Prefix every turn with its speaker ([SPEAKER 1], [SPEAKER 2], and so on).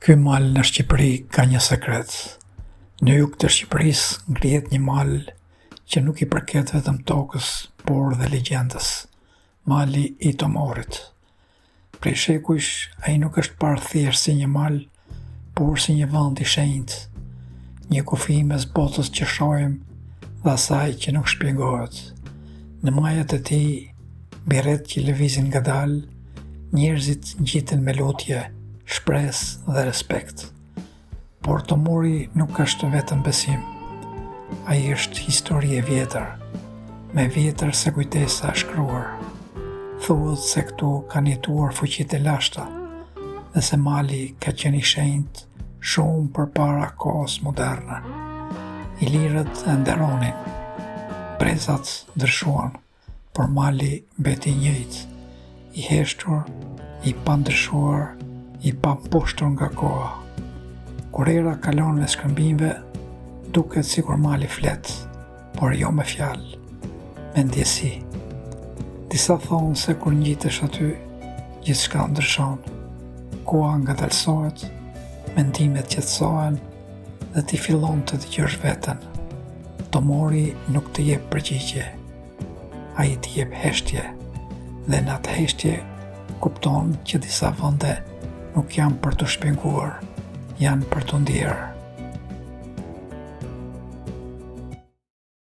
[SPEAKER 1] Ky mal në Shqipëri ka një sekret. Në jug të Shqipërisë ngrihet një mal që nuk i përket vetëm tokës, por dhe legjendës, mali i Tomorit. Prej shekujsh, ai nuk është parë thjesht si një mal, por si një vend i shenjtë, një kufi mes botës që shohim dhe asaj që nuk shpjegohet. Në majat e tij, mbi rreth që lëvizin ngadalë, njerëzit ngjiten me lutje, shpresë dhe respekt. Por Tomori nuk është vetëm besim. Ai është histori e vjetër, me vjetër se kujtesa e shkruar. Thuhet se këtu kanë jetuar fuqitë e lashta, dhe se mali ka qenë i shenjtë shumë përpara kohës moderne. Ilirët e nderonin, brezat ndryshuan, por mali mbeti i njëjtë, i heshtur, i pandryshuar, i pampushtur nga koha. Kur era kalon me shkëmbimeve, duket sikur mali flet, por jo me fjalë, me ndjesi. Disa thonë se kur ngjitesh aty, gjithçka ndryshon. Koha ngadalësohet, mendimet qetësohen dhe ti fillon të dëgjosh veten. Tomori nuk të jep përgjigje, ai të jep heshtje, dhe në atë heshtje kupton që disa vende nuk janë për të shpjeguar, janë për të ndjerë.